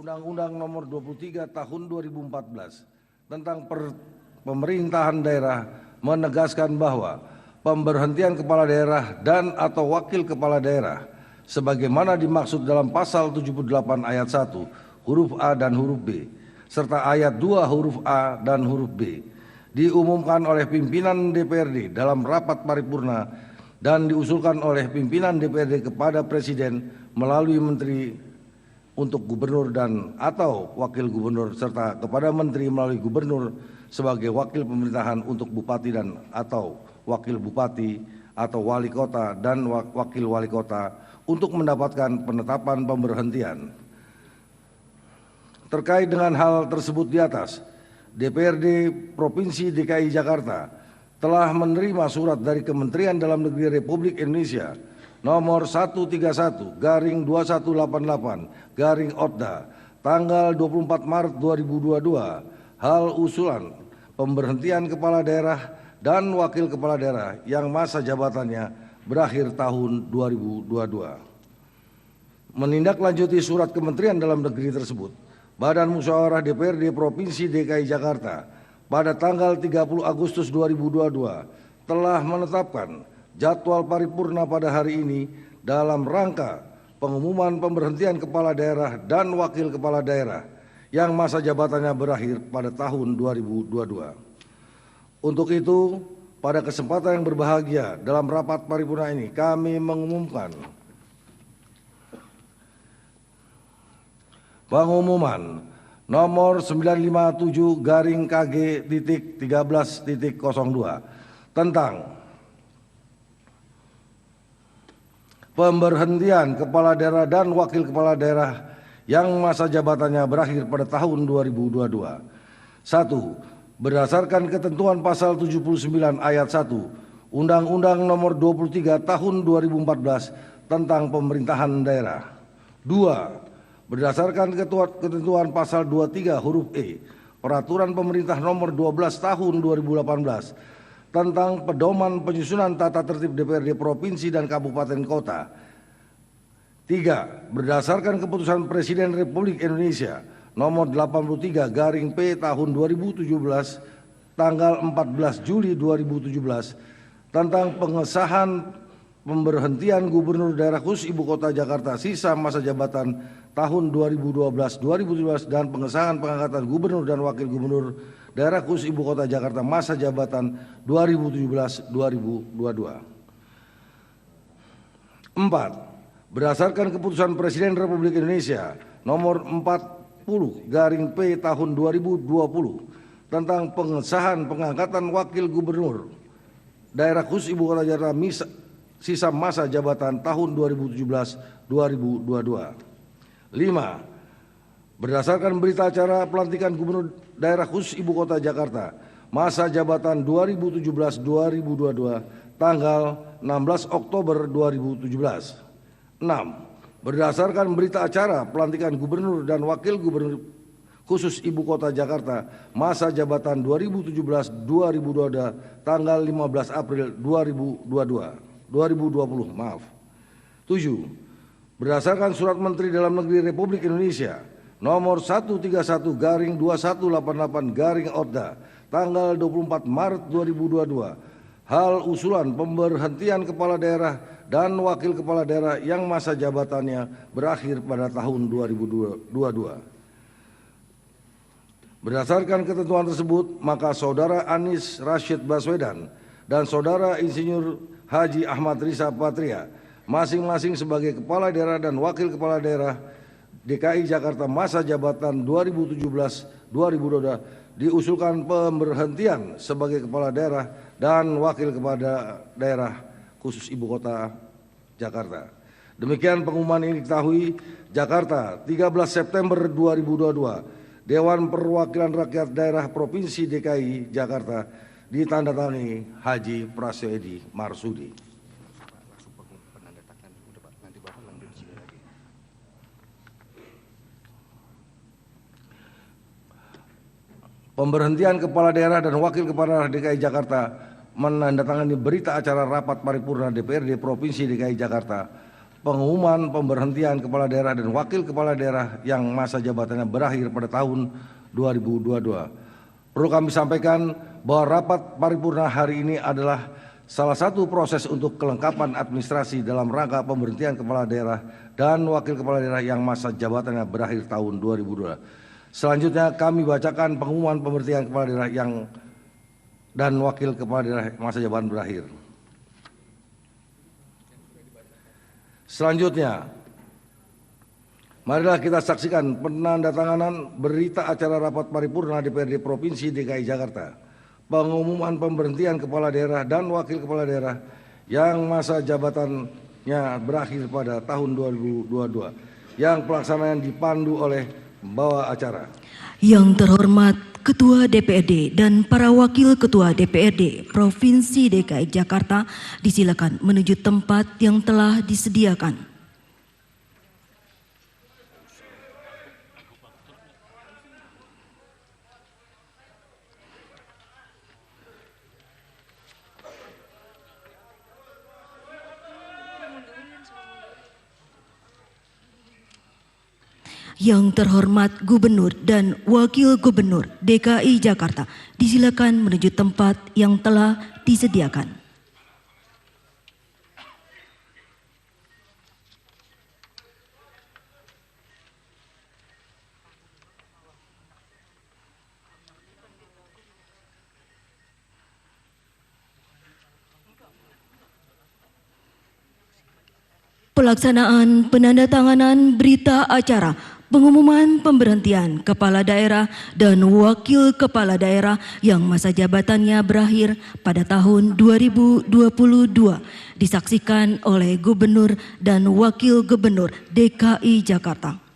Undang-Undang Nomor 23 Tahun 2014 tentang Pemerintahan Daerah menegaskan bahwa pemberhentian kepala daerah dan atau wakil kepala daerah sebagaimana dimaksud dalam pasal 78 ayat 1 huruf A dan huruf B serta ayat 2 huruf A dan huruf B diumumkan oleh pimpinan DPRD dalam rapat paripurna dan diusulkan oleh pimpinan DPRD kepada Presiden melalui Menteri untuk gubernur dan atau wakil gubernur serta kepada menteri melalui gubernur sebagai wakil pemerintahan untuk bupati dan atau wakil bupati atau wali kota dan wakil wali kota untuk mendapatkan penetapan pemberhentian. Terkait dengan hal tersebut di atas, DPRD Provinsi DKI Jakarta telah menerima surat dari Kementerian Dalam Negeri Republik Indonesia nomor 131/2188/ODA tanggal 24 Maret 2022 hal usulan pemberhentian kepala daerah dan wakil kepala daerah yang masa jabatannya berakhir tahun 2022. Menindaklanjuti surat Kementerian Dalam Negeri tersebut, Badan Musyawarah DPRD Provinsi DKI Jakarta pada tanggal 30 Agustus 2022 telah menetapkan jadwal paripurna pada hari ini dalam rangka pengumuman pemberhentian kepala daerah dan wakil kepala daerah yang masa jabatannya berakhir pada tahun 2022. Untuk itu, pada kesempatan yang berbahagia dalam rapat paripurna ini kami mengumumkan pengumuman nomor 957/KG.13.02 tentang pemberhentian kepala daerah dan wakil kepala daerah yang masa jabatannya berakhir pada tahun 2022. 1. Berdasarkan ketentuan pasal 79 ayat 1 Undang-Undang Nomor 23 Tahun 2014 tentang Pemerintahan Daerah. 2. Berdasarkan ketentuan pasal 23 huruf E Peraturan Pemerintah Nomor 12 Tahun 2018 tentang pedoman penyusunan tata tertib DPRD Provinsi dan Kabupaten Kota. 3. Berdasarkan keputusan Presiden Republik Indonesia nomor 83/P tahun 2017 tanggal 14 Juli 2017 tentang pengesahan pemberhentian Gubernur Daerah Khusus Ibu Kota Jakarta sisa masa jabatan tahun 2012-2017 dan pengesahan pengangkatan Gubernur dan Wakil Gubernur Daerah Khusus Ibu Kota Jakarta masa jabatan 2017-2022. 4. Berdasarkan keputusan Presiden Republik Indonesia nomor 40/P tahun 2020 tentang pengesahan pengangkatan Wakil Gubernur Daerah Khusus Ibu Kota Jakarta sisa masa jabatan tahun 2017-2022. 5. Berdasarkan berita acara pelantikan Gubernur Daerah Khusus Ibu Kota Jakarta masa jabatan 2017-2022 tanggal 16 Oktober 2017. 6. Berdasarkan berita acara pelantikan Gubernur dan Wakil Gubernur Khusus Ibu Kota Jakarta masa jabatan 2017-2022 tanggal 15 April 2020. 7. Berdasarkan Surat Menteri Dalam Negeri Republik Indonesia nomor 131/2188/ODA tanggal 24 Maret 2022 hal usulan pemberhentian kepala daerah dan wakil kepala daerah yang masa jabatannya berakhir pada tahun 2022. Berdasarkan ketentuan tersebut, maka Saudara Anies Rashid Baswedan dan Saudara Insinyur Haji Ahmad Riza Patria masing-masing sebagai kepala daerah dan wakil kepala daerah DKI Jakarta masa jabatan 2017-2022 diusulkan pemberhentian sebagai kepala daerah dan wakil kepala daerah khusus Ibu Kota Jakarta. Demikian pengumuman ini diketahui Jakarta 13 September 2022 Dewan Perwakilan Rakyat Daerah Provinsi DKI Jakarta ditandatangani Haji Prasetyo Edy Marsudi. Pemberhentian kepala daerah dan wakil kepala daerah DKI Jakarta menandatangani berita acara rapat paripurna DPRD Provinsi DKI Jakarta pengumuman pemberhentian kepala daerah dan wakil kepala daerah yang masa jabatannya berakhir pada tahun 2022. Perlu kami sampaikan bahwa rapat paripurna hari ini adalah salah satu proses untuk kelengkapan administrasi dalam rangka pemberhentian kepala daerah dan wakil kepala daerah yang masa jabatannya berakhir tahun 2022. Selanjutnya kami bacakan pengumuman pemberhentian kepala daerah dan wakil kepala daerah masa jabatan berakhir. Selanjutnya, marilah kita saksikan penandatanganan berita acara rapat paripurna DPRD Provinsi DKI Jakarta. Pengumuman pemberhentian kepala daerah dan wakil kepala daerah yang masa jabatannya berakhir pada tahun 2022 yang pelaksanaan dipandu oleh pembawa acara. Yang terhormat Ketua DPRD dan para wakil Ketua DPRD Provinsi DKI Jakarta disilakan menuju tempat yang telah disediakan. Yang terhormat Gubernur dan Wakil Gubernur DKI Jakarta disilakan menuju tempat yang telah disediakan. Pelaksanaan penandatanganan berita acara pengumuman pemberhentian kepala daerah dan wakil kepala daerah yang masa jabatannya berakhir pada tahun 2022 disaksikan oleh Gubernur dan Wakil Gubernur DKI Jakarta.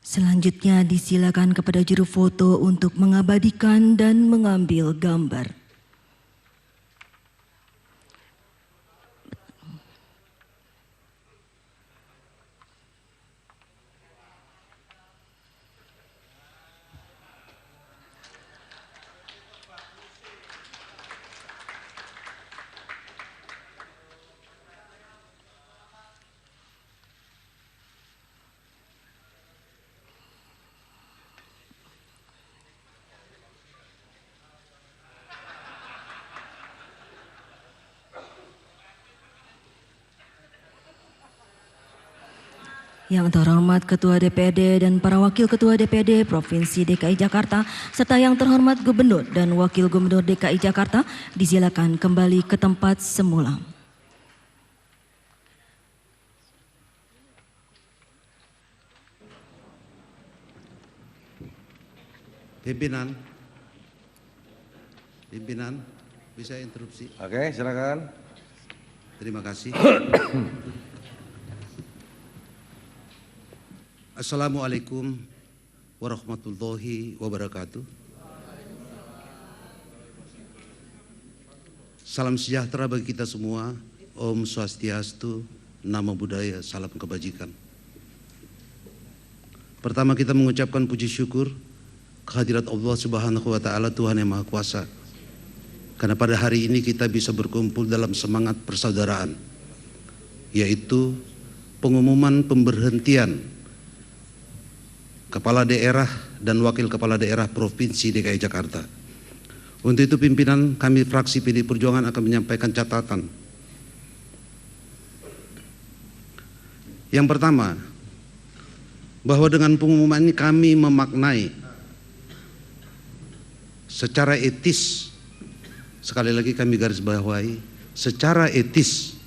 Selanjutnya disilakan kepada juru foto untuk mengabadikan dan mengambil gambar. Yang terhormat Ketua DPRD dan para Wakil Ketua DPRD Provinsi DKI Jakarta serta yang terhormat Gubernur dan Wakil Gubernur DKI Jakarta disilakan kembali ke tempat semula. Pimpinan, bisa interupsi? Oke, silakan. Terima kasih. Assalamualaikum warahmatullahi wabarakatuh. Salam sejahtera bagi kita semua. Om Swastiastu, Namo Buddhaya, salam kebajikan. Pertama kita mengucapkan puji syukur kehadirat Allah Subhanahu wa Ta'ala, Tuhan yang Maha Kuasa. Karena pada hari ini kita bisa berkumpul dalam semangat persaudaraan, yaitu pengumuman pemberhentian Kepala Daerah dan Wakil Kepala Daerah Provinsi DKI Jakarta. Untuk itu pimpinan kami fraksi PD Perjuangan akan menyampaikan catatan. Yang pertama, bahwa dengan pengumuman ini kami memaknai secara etis, sekali lagi kami garis bawahi, secara etis,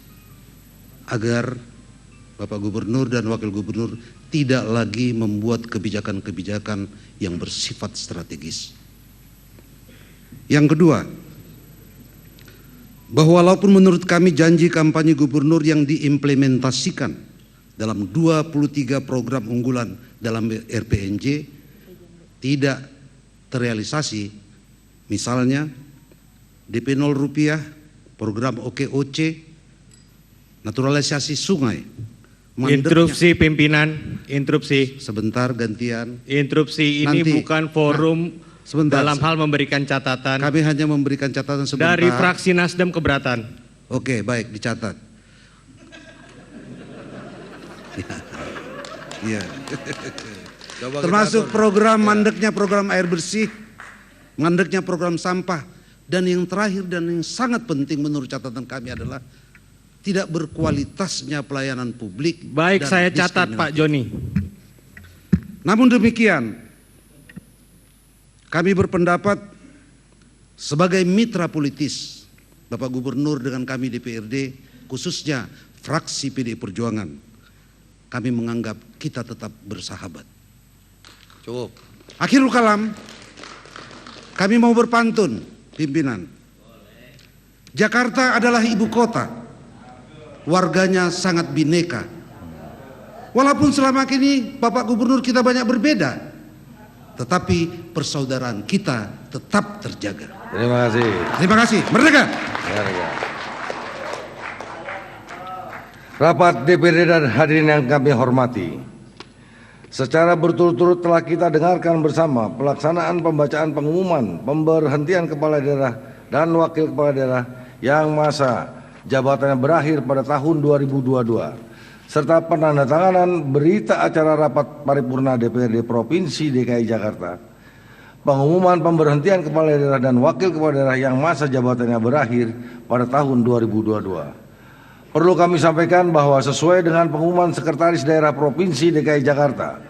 agar Bapak Gubernur dan Wakil Gubernur tidak lagi membuat kebijakan-kebijakan yang bersifat strategis. Yang kedua, bahwa walaupun menurut kami janji kampanye gubernur yang diimplementasikan dalam 23 program unggulan dalam RPNJ tidak terrealisasi, misalnya DP 0 rupiah, program OKOC, naturalisasi sungai. Interupsi pimpinan, interupsi. Sebentar gantian. Interupsi ini Nanti, bukan forum sebentar, dalam hal memberikan catatan. kami hanya memberikan catatan sebentar. Dari fraksi Nasdem keberatan. Oke, baik, dicatat. Iya. Termasuk program mandeknya program air bersih, mandeknya program sampah, dan yang terakhir dan yang sangat penting menurut catatan kami adalah tidak berkualitasnya pelayanan publik. Baik, dan saya catat diskriminatif. Pak Joni. Namun demikian, kami berpendapat sebagai mitra politis Bapak Gubernur dengan kami DPRD, khususnya fraksi PDI Perjuangan, kami menganggap kita tetap bersahabat. Cukup. Akhirul kalam, kami mau berpantun, pimpinan. Jakarta adalah ibu kota, warganya sangat bineka. Walaupun selama ini Bapak Gubernur kita banyak berbeda, tetapi persaudaraan kita tetap terjaga. Terima kasih. Terima kasih. Merdeka. Merdeka. Rapat DPRD dan hadirin yang kami hormati, secara berturut-turut telah kita dengarkan bersama pelaksanaan pembacaan pengumuman pemberhentian kepala daerah dan wakil kepala daerah yang masa jabatannya berakhir pada tahun 2022, serta penandatanganan berita acara rapat paripurna DPRD Provinsi DKI Jakarta. Pengumuman pemberhentian kepala daerah dan wakil kepala daerah yang masa jabatannya berakhir pada tahun 2022. Perlu kami sampaikan bahwa sesuai dengan pengumuman Sekretaris Daerah Provinsi DKI Jakarta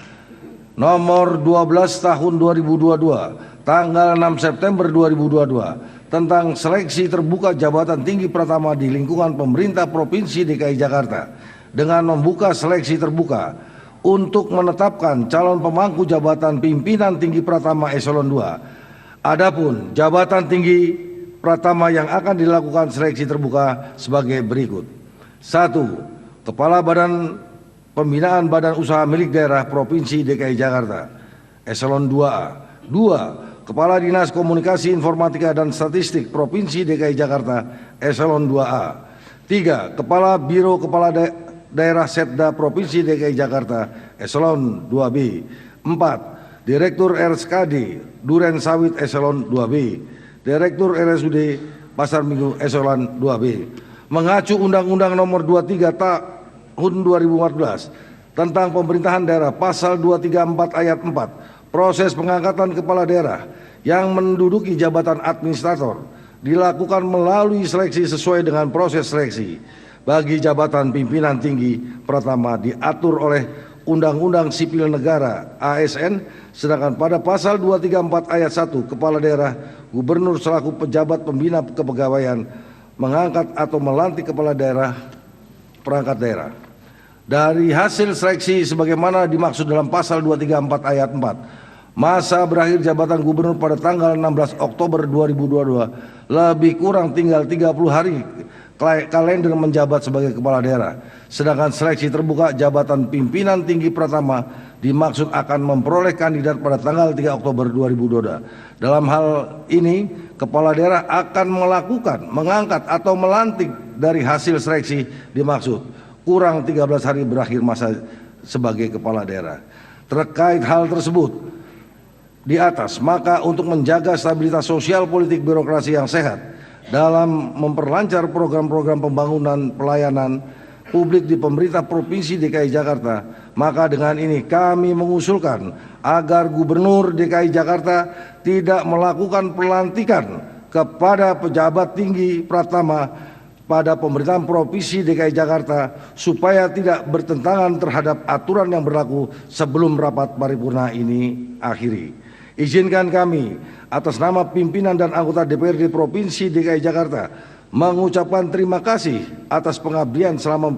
nomor 12 tahun 2022 tanggal 6 September 2022 tentang seleksi terbuka jabatan tinggi pratama di lingkungan pemerintah Provinsi DKI Jakarta dengan membuka seleksi terbuka untuk menetapkan calon pemangku jabatan pimpinan tinggi pratama eselon 2. Adapun jabatan tinggi pratama yang akan dilakukan seleksi terbuka sebagai berikut. 1. Kepala Badan Pembinaan Badan Usaha Milik Daerah Provinsi DKI Jakarta eselon 2A. 2. Kepala Dinas Komunikasi Informatika dan Statistik Provinsi DKI Jakarta eselon 2A. 3. Kepala Biro Kepala Daerah Setda Provinsi DKI Jakarta eselon 2B. 4. Direktur RSKD Duren Sawit eselon 2B. Direktur RSUD Pasar Minggu eselon 2B. Mengacu Undang-Undang Nomor 23 Tahun 2014 tentang Pemerintahan Daerah Pasal 234 Ayat 4, proses pengangkatan kepala daerah yang menduduki jabatan administrator dilakukan melalui seleksi sesuai dengan proses seleksi bagi jabatan pimpinan tinggi pratama diatur oleh Undang-Undang Sipil Negara ASN, sedangkan pada pasal 234 ayat 1 kepala daerah, gubernur selaku pejabat pembina kepegawaian mengangkat atau melantik kepala daerah perangkat daerah. Dari hasil seleksi sebagaimana dimaksud dalam pasal 234 ayat 4, masa berakhir jabatan gubernur pada tanggal 16 Oktober 2022 lebih kurang tinggal 30 hari kalender menjabat sebagai kepala daerah. Sedangkan seleksi terbuka jabatan pimpinan tinggi pratama dimaksud akan memperoleh kandidat pada tanggal 3 Oktober 2022. Dalam hal ini, kepala daerah akan melakukan, mengangkat atau melantik dari hasil seleksi dimaksud kurang 13 hari berakhir masa sebagai kepala daerah. Terkait hal tersebut di atas, maka untuk menjaga stabilitas sosial politik birokrasi yang sehat dalam memperlancar program-program pembangunan pelayanan publik di pemerintah Provinsi DKI Jakarta, maka dengan ini kami mengusulkan agar Gubernur DKI Jakarta tidak melakukan pelantikan kepada pejabat tinggi pratama pada pemerintahan Provinsi DKI Jakarta supaya tidak bertentangan terhadap aturan yang berlaku sebelum rapat paripurna ini akhiri. Izinkan kami atas nama pimpinan dan anggota DPRD Provinsi DKI Jakarta mengucapkan terima kasih atas pengabdian selama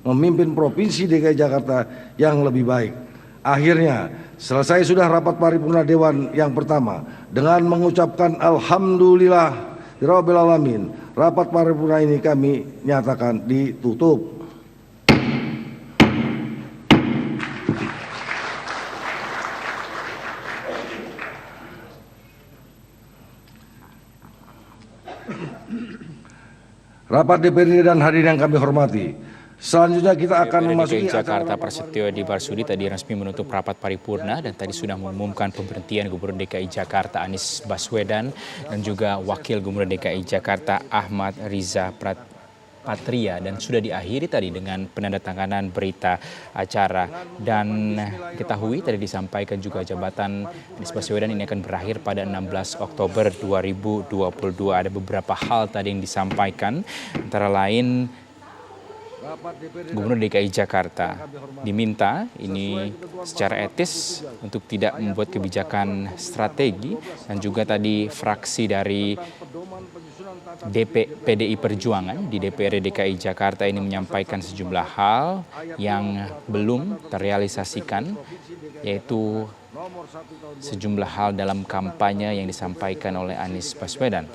memimpin Provinsi DKI Jakarta yang lebih baik. Akhirnya, selesai sudah rapat paripurna Dewan yang pertama dengan mengucapkan Alhamdulillah Rabbil Alamin. Rapat paripurna ini kami nyatakan ditutup. Rapat DPRD dan hadirin yang kami hormati. Selanjutnya kita akan memasuki DKI Jakarta Prasetyo Edi Marsudi tadi resmi menutup rapat paripurna dan tadi sudah mengumumkan pemberhentian Gubernur DKI Jakarta Anies Baswedan dan juga Wakil Gubernur DKI Jakarta Ahmad Riza Patria, dan sudah diakhiri tadi dengan penandatanganan berita acara. Dan diketahui tadi disampaikan juga jabatan Anies Baswedan ini akan berakhir pada 16 Oktober 2022. Ada beberapa hal tadi yang disampaikan, antara lain Gubernur DKI Jakarta diminta ini secara etis untuk tidak membuat kebijakan strategi, dan juga tadi fraksi dari PDI Perjuangan di DPRD DKI Jakarta ini menyampaikan sejumlah hal yang belum terrealisasikan, yaitu sejumlah hal dalam kampanye yang disampaikan oleh Anies Baswedan.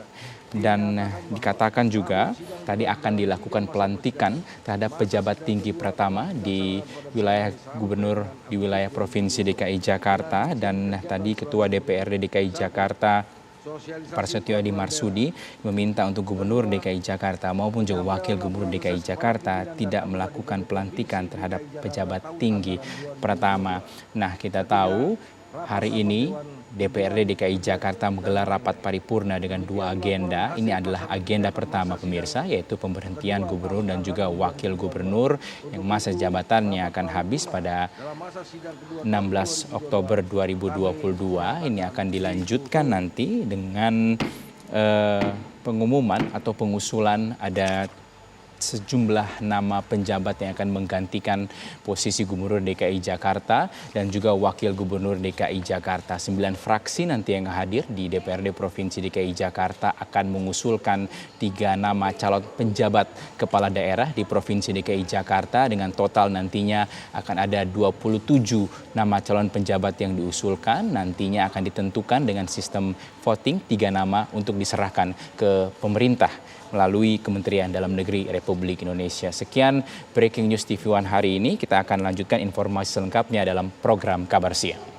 Dan dikatakan juga tadi akan dilakukan pelantikan terhadap pejabat tinggi pertama di wilayah gubernur di wilayah Provinsi DKI Jakarta, dan tadi Ketua DPRD DKI Jakarta Prasetyo Edi Marsudi meminta untuk Gubernur DKI Jakarta maupun juga Wakil Gubernur DKI Jakarta tidak melakukan pelantikan terhadap pejabat tinggi pertama. Nah, kita tahu hari ini DPRD DKI Jakarta menggelar rapat paripurna dengan dua agenda. Ini adalah agenda pertama pemirsa, yaitu pemberhentian gubernur dan juga wakil gubernur yang masa jabatannya akan habis pada 16 Oktober 2022. Ini akan dilanjutkan nanti dengan pengumuman atau pengusulan ada sejumlah nama penjabat yang akan menggantikan posisi Gubernur DKI Jakarta dan juga Wakil Gubernur DKI Jakarta. 9 fraksi nanti yang hadir di DPRD Provinsi DKI Jakarta akan mengusulkan 3 nama calon penjabat kepala daerah di Provinsi DKI Jakarta, dengan total nantinya akan ada 27 nama calon penjabat yang diusulkan. Nantinya akan ditentukan dengan sistem voting, 3 nama untuk diserahkan ke pemerintah melalui Kementerian Dalam Negeri Republik Indonesia. Sekian Breaking News TV One hari ini. Kita akan lanjutkan informasi selengkapnya dalam program Kabar Siang.